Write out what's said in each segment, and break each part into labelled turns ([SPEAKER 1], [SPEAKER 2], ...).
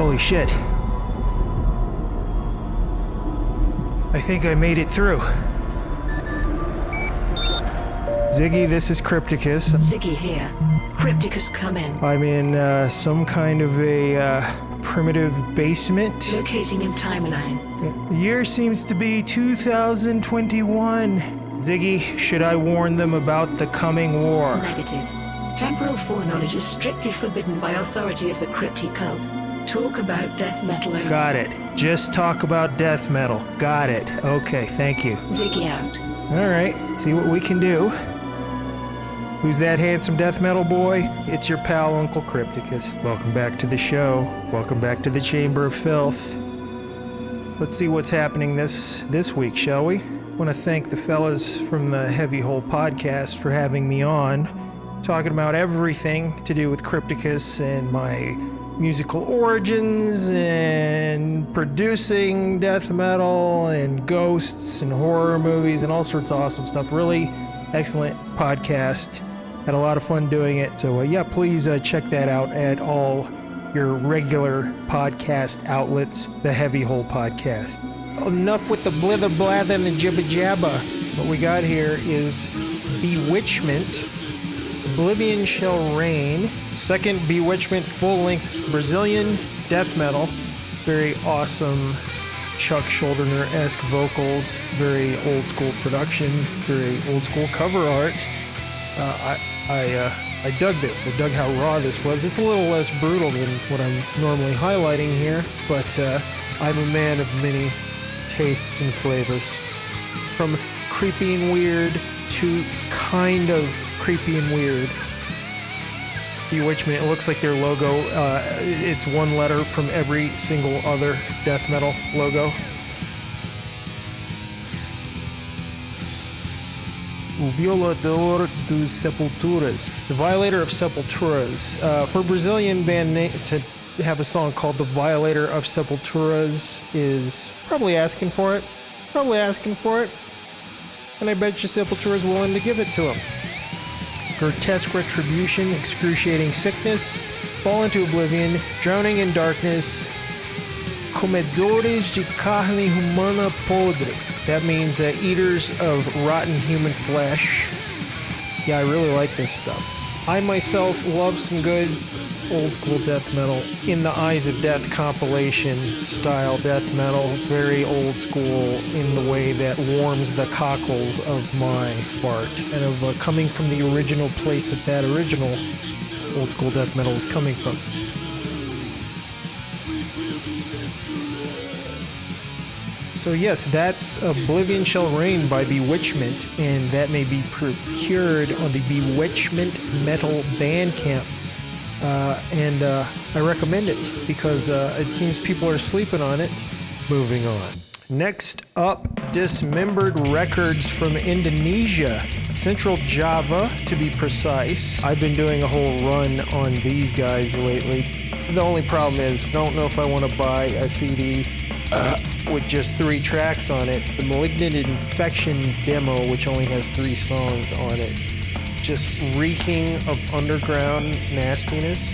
[SPEAKER 1] Holy shit. I think I made it through. Ziggy, this is Crypticus.
[SPEAKER 2] Ziggy here. Crypticus, come in.
[SPEAKER 1] I'm in some kind of a primitive basement.
[SPEAKER 2] Locating in timeline.
[SPEAKER 1] The year seems to be 2021. Ziggy, should I warn them about the coming war?
[SPEAKER 2] Negative. Temporal foreknowledge is strictly forbidden by authority of the Crypti cult. Talk about death metal only.
[SPEAKER 1] Got it. Just talk about death metal. Got it. Okay, thank you.
[SPEAKER 2] Ziggy out.
[SPEAKER 1] Alright, see what we can do. Who's that handsome death metal boy? It's your pal, Uncle Crypticus. Welcome back to the show. Welcome back to the Chamber of Filth. Let's see what's happening this week, shall we? I want to thank the fellas from the Heavy Hole podcast for having me on, talking about everything to do with Crypticus and my musical origins and producing death metal and ghosts and horror movies and all sorts of awesome stuff. Really excellent podcast. Had a lot of fun doing it. So yeah, please check that out at all your regular podcast outlets, the Heavy Hole podcast. Enough with the blither blather and the jibba jabba. What we got here is Bewitchment, Oblivion Shall Reign, second Bewitchment full-length Brazilian death metal. Very awesome Chuck Schuldiner-esque vocals, very old school production, very old school cover art. I dug this. I dug how raw this was. It's a little less brutal than what I'm normally highlighting here, but I'm a man of many tastes and flavors. From creepy and weird to kind of creepy and weird. Bewitchment, it looks like their logo, it's one letter from every single other death metal logo. O Violador dos Sepulturas, the Violator of Sepulturas. For a Brazilian band to have a song called The Violator of Sepulturas is probably asking for it. And I bet you Sepultura is willing to give it to him. Grotesque retribution, excruciating sickness, fall into oblivion, drowning in darkness, comedores de carne humana podre. That means eaters of rotten human flesh. Yeah, I really like this stuff. I myself love some good old school death metal. In the Eyes of Death compilation style death metal, very old school in the way that warms the cockles of my fart, and of coming from the original place that original old school death metal was coming from. So yes, that's Oblivion Shall Reign by Bewitchment, and that may be procured on the Bewitchment Metal Bandcamp. And I recommend it because it seems people are sleeping on it. Moving on. Next up, Dismembered Records from Indonesia, Central Java to be precise. I've been doing a whole run on these guys lately. The only problem is, don't know if I want to buy a CD with just 3 tracks on it. The Malignant Infection demo, which only has 3 songs on it, just reeking of underground nastiness.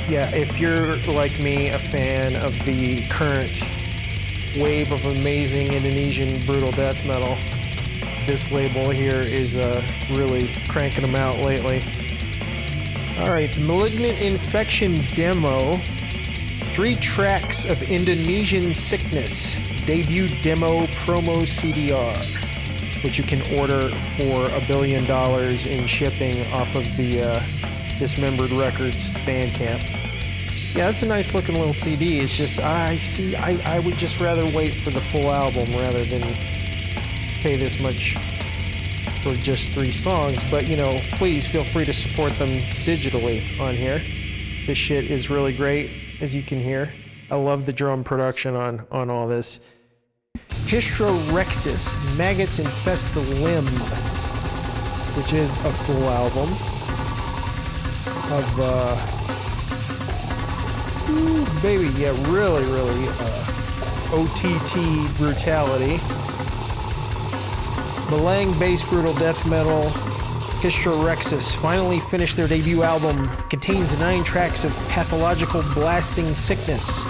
[SPEAKER 1] Yeah, if you're like me, a fan of the current wave of amazing Indonesian brutal death metal, this label here is really cranking them out lately. Alright, the Malignant Infection demo, 3 tracks of Indonesian Sickness, debut demo promo CDR, which you can order for $1 billion in shipping off of the Dismembered Records Bandcamp. Yeah, it's a nice looking little CD. It's just, I would just rather wait for the full album rather than pay this much for just 3 songs. But, you know, please feel free to support them digitally on here. This shit is really great, as you can hear. I love the drum production on all this. Hystrorexis, Maggots Infest the Limb, which is a full album of, baby, yeah, really, OTT Brutality. Malang bass brutal death metal, Hysterexis finally finished their debut album. Contains 9 tracks of pathological blasting sickness.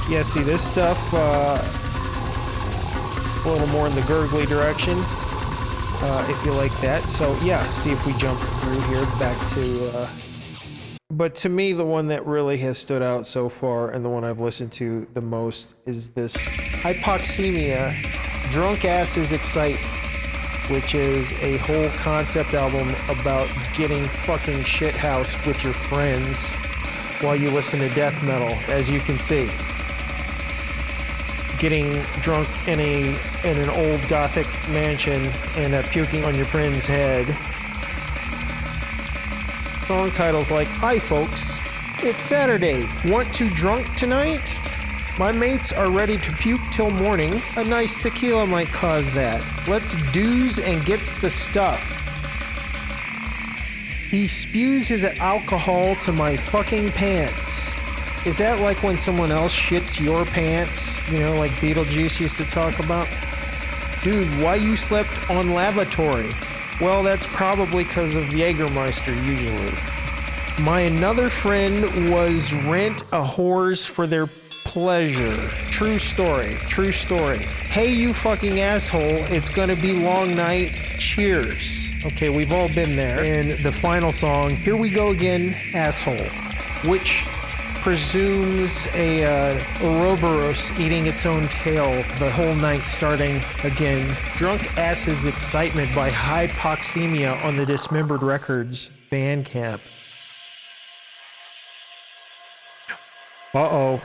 [SPEAKER 1] Yeah, see this stuff, a little more in the gurgly direction, if you like that. So yeah, see if we jump through here back to... But to me, the one that really has stood out so far, and the one I've listened to the most, is this Hypoxemia, Drunk Asses Excite, which is a whole concept album about getting fucking shithoused with your friends while you listen to death metal, as you can see. Getting drunk in an old gothic mansion and puking on your friend's head. Song titles like, "Hi folks, it's Saturday. Want to drunk tonight? My mates are ready to puke till morning. A nice tequila might cause that. Let's do's and gets the stuff. He spews his alcohol to my fucking pants." Is that like when someone else shits your pants? You know, like Beetlejuice used to talk about? Dude, why you slept on lavatory? Well, that's probably because of Jägermeister, usually. My another friend was rent a whores for their pleasure. True story, true story. Hey, you fucking asshole, it's gonna be long night. Cheers. Okay, we've all been there. And the final song, Here We Go Again, Asshole, which presumes a Ouroboros eating its own tail the whole night starting again. Drunk Asses Excitement by Hypoxemia on the Dismembered Records Bandcamp. Uh-oh.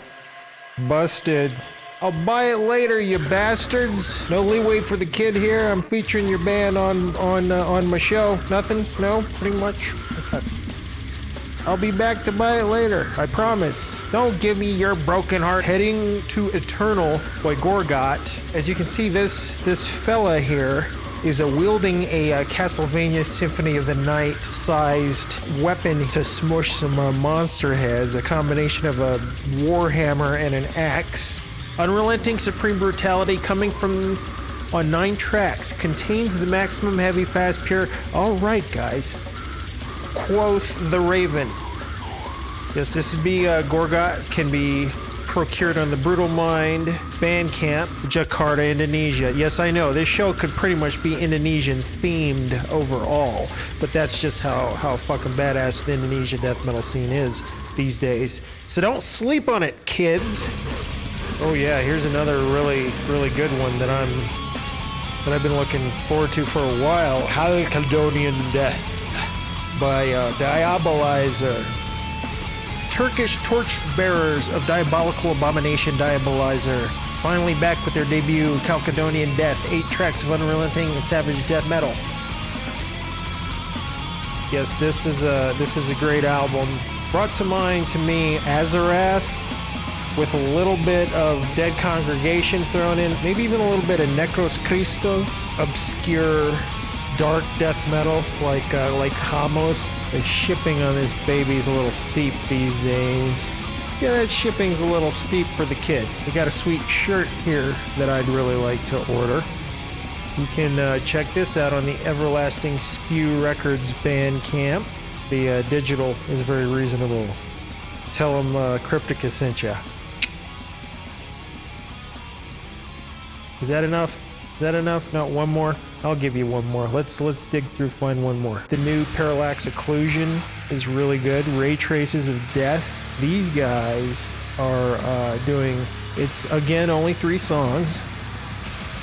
[SPEAKER 1] Busted. I'll buy it later, you bastards. No leeway for the kid here. I'm featuring your band on my show. Nothing? No? Pretty much? Okay. I'll be back to buy it later, I promise. Don't give me your broken heart. Heading to Eternal by Goregot. As you can see, this fella here is wielding a Castlevania Symphony of the Night sized weapon to smush some monster heads, a combination of a warhammer and an axe. Unrelenting supreme brutality coming from on 9 tracks, contains the maximum heavy, fast, pure. All right, guys. Quoth the Raven. Yes, this would be Goregot, can be procured on the Brutal Mind Bandcamp, Jakarta, Indonesia. Yes, I know, this show could pretty much be Indonesian themed overall, but that's just how fucking badass the Indonesia death metal scene is these days. So don't sleep on it, kids. Oh yeah, here's another really good one that I've been looking forward to for a while. Caledonian Death by DIabolizer. Turkish torchbearers of diabolical abomination DIabolizer. Finally back with their debut, Caledonian Death. 8 tracks of unrelenting and savage death metal. Yes, this is a great album. Brought to mind to me Azarath, with a little bit of Dead Congregation thrown in, maybe even a little bit of Necros Christos, obscure dark death metal like Hamos. The shipping on this baby is a little steep these days. Yeah, that shipping's a little steep for the kid. We got a sweet shirt here that I'd really like to order. You can check this out on the Everlasting Spew Records Bandcamp. The digital is very reasonable. Tell them Crypticus sent ya. Is that enough? Is that enough? No, one more? I'll give you one more. Let's dig through, find one more. The new Perilaxe Occlusion is really good. Ray Traces of Death. These guys are doing, it's again only 3 songs,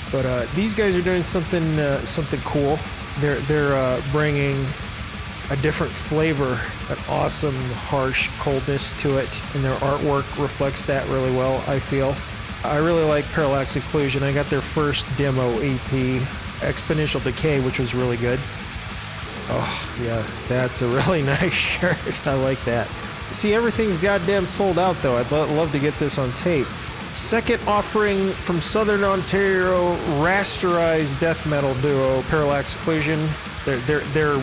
[SPEAKER 1] but these guys are doing something cool. They're bringing a different flavor, an awesome harsh coldness to it, and their artwork reflects that really well, I feel. I really like Perilaxe Occlusion. I got their first demo EP, Exponential Decay, which was really good. Oh, yeah, that's a really nice shirt. I like that. See, everything's goddamn sold out, though. I'd love to get this on tape. Second offering from Southern Ontario, rasterized death metal duo, Perilaxe Occlusion. They're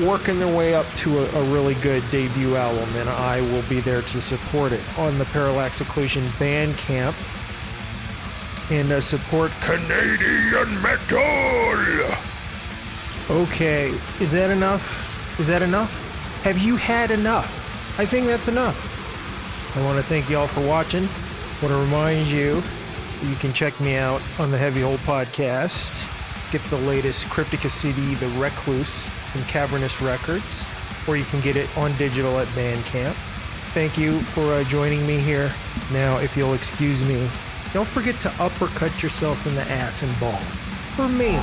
[SPEAKER 1] working their way up to a really good debut album, and I will be there to support it on the Perilaxe Occlusion Bandcamp and support Canadian metal. Okay, is that enough? Is that enough? Have you had enough? I think that's enough. I want to thank y'all for watching. I want to remind you, you can check me out on the Heavy Hole Podcast. Get the latest Crypticus CD, The Recluse, from Cavernous Records, or you can get it on digital at Bandcamp. Thank you for joining me here. Now, if you'll excuse me, don't forget to uppercut yourself in the ass and balls. For me.